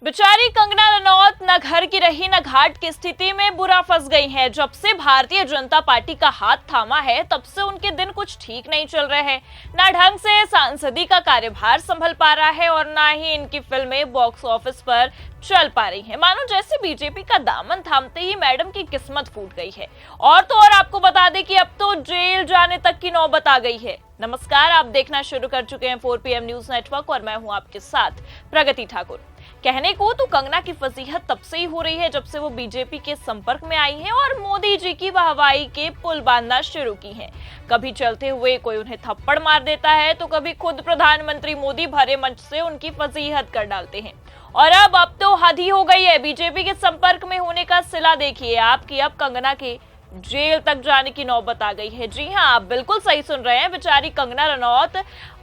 बेचारी कंगना रनौत न घर की रही न घाट की स्थिति में बुरा फंस गई हैं। जब से भारतीय जनता पार्टी का हाथ थामा है तब से उनके दिन कुछ ठीक नहीं चल रहे हैं। ना ढंग से सांसदी का कार्यभार संभल पा रहा है और ना ही इनकी फिल्में बॉक्स ऑफिस पर चल पा रही हैं। मानो जैसे बीजेपी का दामन थामते ही मैडम की किस्मत फूट गई है। और तो और आपको बता दें कि अब तो जेल जाने तक की नौबत आ गई है। नमस्कार, आप देखना शुरू कर चुके हैं 4 PM न्यूज नेटवर्क और मैं हूं आपके साथ प्रगति ठाकुर। कहने को तो कंगना की फजीहत तब से ही हो रही है जब से वो बीजेपी के संपर्क में आई हैं और मोदी जी की वाहवाही के पुल बांधना शुरू की हैं। कभी चलते हुए कोई उन्हें थप्पड़ मार देता है तो कभी खुद प्रधानमंत्री मोदी भरे मंच से उनकी फजीहत कर डालते हैं। और अब तो हद ही हो गई है। बीजेपी के संपर्क में होने का सिला देखिए आपकी, अब कंगना के जेल तक जाने की नौबत आ गई है। जी हां, आप बिल्कुल सही सुन रहे हैं। बेचारी कंगना रनौत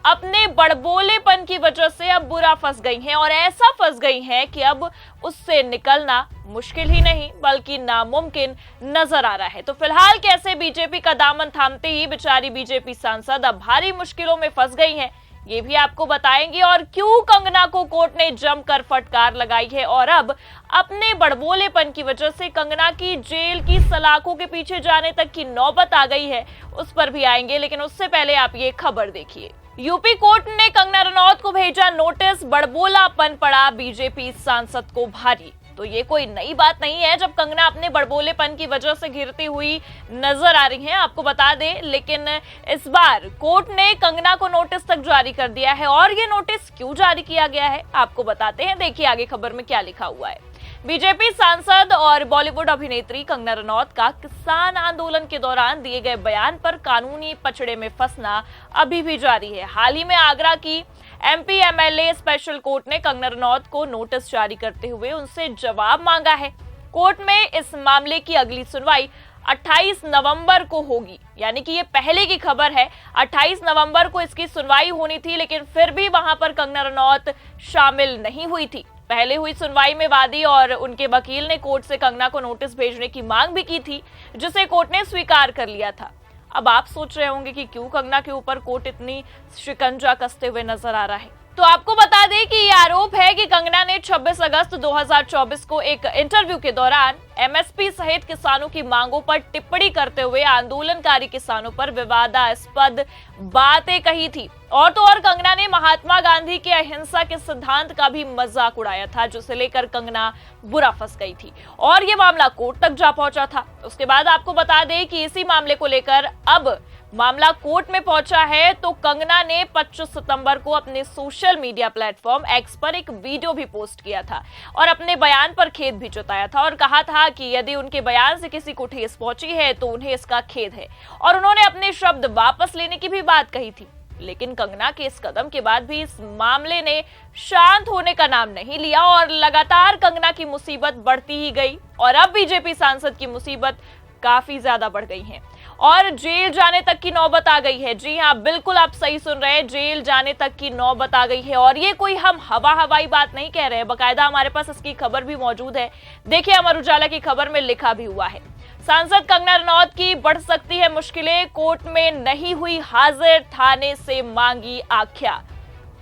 अपने बड़बोलेपन की वजह से अब बुरा फंस गई हैं और ऐसा फंस गई हैं कि अब उससे निकलना मुश्किल ही नहीं बल्कि नामुमकिन नजर आ रहा है। तो फिलहाल कैसे बीजेपी का दामन थामते ही बेचारी बीजेपी सांसद अब भारी मुश्किलों में फंस गई हैं, ये भी आपको बताएंगे। और क्यों कंगना को कोर्ट ने जमकर फटकार लगाई है और अब अपने बड़बोलेपन की वजह से कंगना की जेल की सलाखों के पीछे जाने तक की नौबत आ गई है, उस पर भी आएंगे। लेकिन उससे पहले आप ये खबर देखिए। यूपी कोर्ट ने कंगना रनौत को भेजा नोटिस, बड़बोलापन पड़ा बीजेपी सांसद को भारी। तो ये कोई नई बात नहीं है जब कंगना अपने बड़बोलेपन की वजह से घिरती हुई नजर आ रही हैं, आपको बता दें। लेकिन इस बार कोर्ट ने कंगना को नोटिस तक जारी कर दिया है और ये नोटिस क्यों जारी किया गया है आपको बताते हैं। देखिए आगे खबर में क्या लिखा हुआ है। बीजेपी सांसद और बॉलीवुड अभिनेत्री कंगना रनौत का किसान आंदोलन के दौरान दिए गए बयान पर कानूनी पचड़े में फंसना अभी भी जारी है। हाल ही में आगरा की MP MLA स्पेशल कोर्ट ने कंगना रनौत को नोटिस जारी करते हुए उनसे जवाब मांगा है। कोर्ट में इस मामले की अगली सुनवाई 28 नवंबर को होगी, यानी कि ये पहले की खबर है। 28 नवंबर को इसकी सुनवाई होनी थी, लेकिन फिर भी वहां पर कंगना रनौत शामिल नहीं हुई थी। पहले हुई सुनवाई में वादी और उनके वकील ने कोर्ट से कंगना को नोटिस भेजने की मांग भी की थी, जिसे कोर्ट ने स्वीकार कर लिया था। अब आप सोच रहे होंगे कि क्यों कंगना के ऊपर कोर्ट इतनी शिकंजा कसते हुए नजर आ रहा है। तो आपको बता दें कि ये आरोप है कि कंगना ने 26 अगस्त 2024 को एक इंटरव्यू के दौरान MSP सहित किसानों की मांगों पर टिप्पणी करते हुए आंदोलनकारी किसानों पर विवादास्पद बातें कही थी। और तो और कंगना ने महात्मा गांधी के अहिंसा के सिद्धांत का भी मजाक उड़ाया था, जिसे लेकर कंगना बुरा फंस गई थी और ये मामला कोर्ट तक जा पहुंचा था। उसके बाद आपको बता दें कि इसी मामले को लेकर अब मामला कोर्ट में पहुंचा है। तो कंगना ने 25 सितंबर को अपने सोशल मीडिया प्लेटफॉर्म X पर एक वीडियो भी पोस्ट किया था और अपने बयान पर खेद भी जताया था और कहा था कि यदि उनके बयान से किसी को ठेस पहुंची है तो उन्हें इसका खेद है और उन्होंने अपने शब्द वापस लेने की भी बात कही थी। लेकिन कंगना के इस कदम के बाद भी इस मामले ने शांत होने का नाम नहीं लिया और लगातार कंगना की मुसीबत बढ़ती ही गई और अब बीजेपी सांसद की मुसीबत काफी ज्यादा बढ़ गई है और जेल जाने तक की नौबत आ गई है। जी हाँ, बिल्कुल आप सही सुन रहे हैं, जेल जाने तक की नौबत आ गई है। और ये कोई हम हवाई बात नहीं कह रहे हैं, बकायदा हमारे पास इसकी खबर भी मौजूद है। देखिए अमर उजाला की खबर में लिखा भी हुआ है, सांसद कंगना रनौत की बढ़ सकती है मुश्किलें, कोर्ट में नहीं हुई हाजिर, थाने से मांगी आख्या।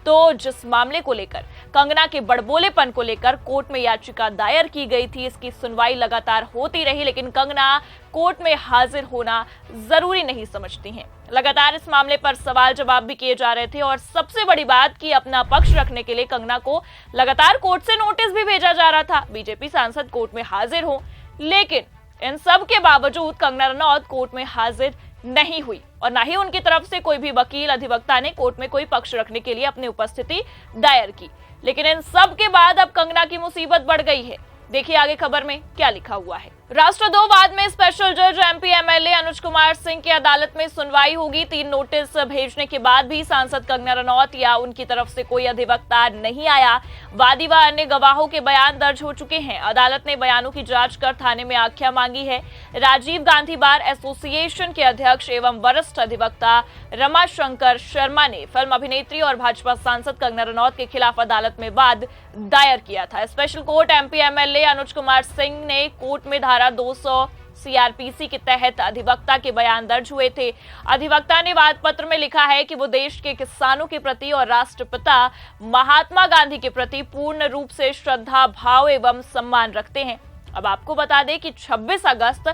तो जिस मामले को लेकर कंगना के बड़बोलेपन को लेकर कोर्ट में याचिका दायर की गई थी, इसकी सुनवाई लगातार होती रही, लेकिन कंगना कोर्ट में हाजिर होना जरूरी नहीं समझती हैं। लगातार इस मामले पर सवाल जवाब भी किए जा रहे थे और सबसे बड़ी बात कि अपना पक्ष रखने के लिए कंगना को लगातार कोर्ट से नोटिस भी भेजा जा रहा था, बीजेपी सांसद कोर्ट में हाजिर हो। लेकिन इन सब के बावजूद कंगना रनौत कोर्ट में हाजिर नहीं हुई और ना ही उनकी तरफ से कोई भी वकील अधिवक्ता ने कोर्ट में कोई पक्ष रखने के लिए अपनी उपस्थिति दायर की। लेकिन इन सब के बाद अब कंगना की मुसीबत बढ़ गई है। देखिए आगे खबर में क्या लिखा हुआ है। राष्ट्रद्रोहवाद में स्पेशल जज MP MLA अनुज कुमार सिंह की अदालत में सुनवाई होगी। 3 नोटिस भेजने के बाद भी सांसद कंगना रनौत या उनकी तरफ से कोई अधिवक्ता नहीं आया। वादी व अन्य गवाहों के बयान दर्ज हो चुके हैं। अदालत ने बयानों की जांच कर थाने में आख्या मांगी है। राजीव गांधी बार एसोसिएशन के अध्यक्ष एवं वरिष्ठ अधिवक्ता रमाशंकर शर्मा ने फिल्म अभिनेत्री और भाजपा सांसद कंगना रनौत के खिलाफ अदालत में वाद दायर किया था। Special court MP MLA Anuj Kumar Singh ने कोर्ट में धारा 200 सीआरपीसी के तहत अधिवक्ता के बयान दर्ज हुए थे। अधिवक्ता ने वाद पत्र में लिखा है कि वो देश के किसानों के प्रति और राष्ट्रपिता महात्मा गांधी के प्रति पूर्ण रूप से श्रद्धा भाव एवं सम्मान रखते हैं। अब आपको बता दें कि 26 अगस्त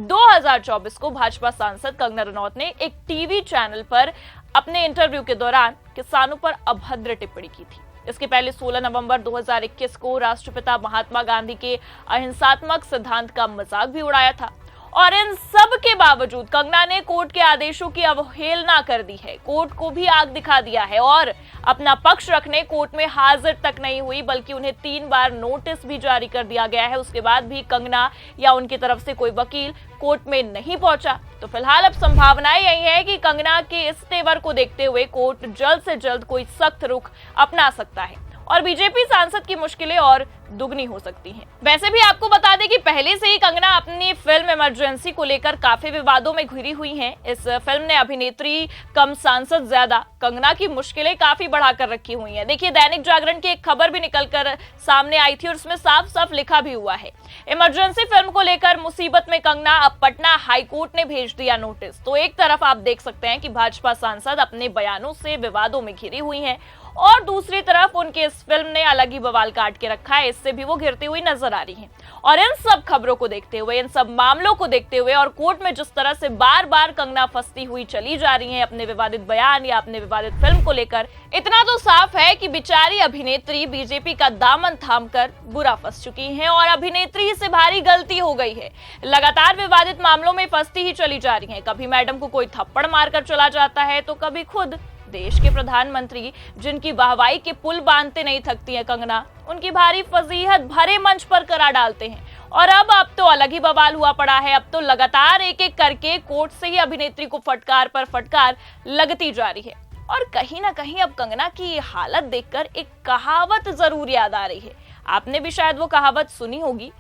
2024 को भाजपा सांसद कंगना रनौत ने एक टीवी चैनल पर अपने इंटरव्यू के दौरान किसानों पर अभद्र टिप्पणी की थी। इसके पहले 16 नवंबर 2021 को राष्ट्रपिता महात्मा गांधी के अहिंसात्मक सिद्धांत का मजाक भी उड़ाया था। और इन सब के बावजूद कंगना ने कोर्ट के आदेशों की अवहेलना कर दी है, कोर्ट को भी आग दिखा दिया है और अपना पक्ष रखने कोर्ट में हाजिर तक नहीं हुई, बल्कि उन्हें 3 बार नोटिस भी जारी कर दिया गया है। उसके बाद भी कंगना या उनकी तरफ से कोई वकील कोर्ट में नहीं पहुंचा। तो फिलहाल अब संभावनाएं यही है कि कंगना के इस तेवर को देखते हुए कोर्ट जल्द से जल्द कोई सख्त रुख अपना सकता है और बीजेपी सांसद की मुश्किलें और दुगनी हो सकती हैं। वैसे भी आपको बता दें कि पहले से ही कंगना अपनी फिल्म इमरजेंसी को लेकर काफी विवादों में घिरी हुई हैं। इस फिल्म ने अभिनेत्री कम सांसद ज्यादा कंगना की मुश्किलें काफी बढ़ाकर रखी हुई हैं। देखिए, दैनिक जागरण की एक खबर भी निकलकर सामने आई थी और उसमें साफ साफ लिखा भी हुआ है, इमरजेंसी फिल्म को लेकर मुसीबत में कंगना, अब पटना हाईकोर्ट ने भेज दिया नोटिस। तो एक तरफ आप देख सकते हैं कि भाजपा सांसद अपने बयानों से विवादों में घिरी हुई हैं और दूसरी तरफ उनके इस फिल्म ने अलग ही बवाल काट के रखा है, इससे भी वो घिरती हुई नजर आ रही हैं। और इन सब खबरों को देखते हुए, इन सब मामलों को देखते हुए और कोर्ट में जिस तरह से बार बार कंगना फंसती हुई चली जा रही हैं अपने विवादित बयान या अपने विवादित फिल्म को लेकर, इतना तो साफ है कि बेचारी अभिनेत्री बीजेपी का दामन थामकर बुरा फंस चुकी हैं और अभिनेत्री से भारी गलती हो गई है। लगातार विवादित मामलों में फंसती ही चली जा रही हैं। कभी मैडम को कोई थप्पड़ मारकर चला जाता है तो कभी खुद देश के प्रधानमंत्री, जिनकी वाहवाही के पुल बांधते नहीं थकती है कंगना, उनकी भारी फजीहत भरे मंच पर करा डालते हैं। और अब तो अलग ही बवाल हुआ पड़ा है। अब तो लगातार एक एक करके कोर्ट से ही अभिनेत्री को फटकार पर फटकार लगती जा रही है। और कहीं ना कहीं अब कंगना की ये हालत देखकर एक कहावत जरूर याद आ रही है। आपने भी शायद वो कहावत सुनी होगी,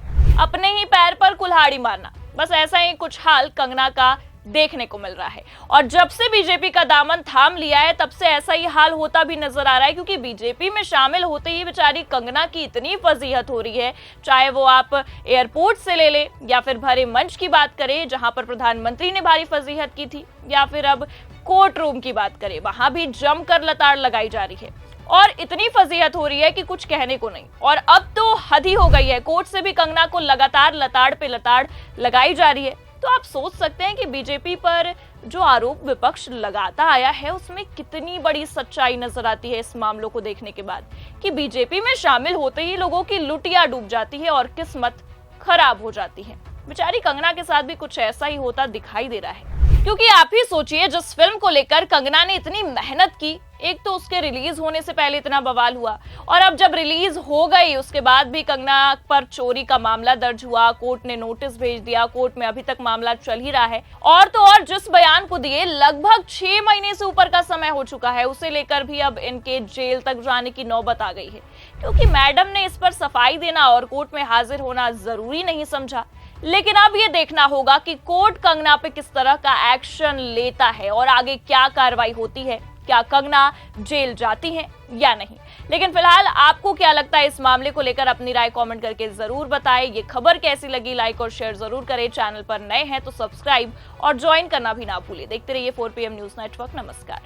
अपने ही पैर पर कुल्हाड़ी मारना। बस ऐसा ही कुछ हाल कंगना का देखने को मिल रहा है। और जब से बीजेपी का दामन थाम लिया है तब से ऐसा ही हाल होता भी नजर आ रहा है, क्योंकि बीजेपी में शामिल होते ही बेचारी कंगना की इतनी फजीहत हो रही है। चाहे वो आप एयरपोर्ट से ले ले या फिर भरे मंच की बात करें जहां पर प्रधानमंत्री ने भारी फजीहत की थी, या फिर अब कोर्ट रूम की बात करें, वहां भी जमकर लताड़ लगाई जा रही है और इतनी फजीहत हो रही है कि कुछ कहने को नहीं। और अब तो हद ही हो गई है, कोर्ट से भी कंगना को लगातार लताड़ पे लताड़ लगाई जा रही है। तो आप सोच सकते हैं कि बीजेपी पर जो आरोप विपक्ष लगाता आया है उसमें कितनी बड़ी सच्चाई नजर आती है इस मामलों को देखने के बाद, कि बीजेपी में शामिल होते ही लोगों की लुटिया डूब जाती है और किस्मत खराब हो जाती है। बेचारी कंगना के साथ भी कुछ ऐसा ही होता दिखाई दे रहा है, क्योंकि आप ही सोचिए, जिस फिल्म को लेकर कंगना ने इतनी मेहनत की, एक तो उसके रिलीज होने से पहले इतना बवाल हुआ और अब जब रिलीज हो गई उसके बाद भी कंगना पर चोरी का मामला दर्ज हुआ, कोर्ट ने नोटिस भेज दिया, कोर्ट में अभी तक मामला चल ही रहा है। और तो और जिस बयान को दिए लगभग 6 महीने से ऊपर का समय हो चुका है, उसे लेकर भी अब इनके जेल तक जाने की नौबत आ गई है, क्योंकि मैडम ने इस पर सफाई देना और कोर्ट में हाजिर होना जरूरी नहीं समझा। लेकिन अब ये देखना होगा कि कोर्ट कंगना पे किस तरह का एक्शन लेता है और आगे क्या कार्रवाई होती है, क्या कंगना जेल जाती हैं या नहीं। लेकिन फिलहाल आपको क्या लगता है इस मामले को लेकर, अपनी राय कमेंट करके जरूर बताएं। ये खबर कैसी लगी लाइक और शेयर जरूर करें। चैनल पर नए हैं तो सब्सक्राइब और ज्वाइन करना भी ना भूलिए। देखते रहिए 4PM न्यूज नेटवर्क। नमस्कार।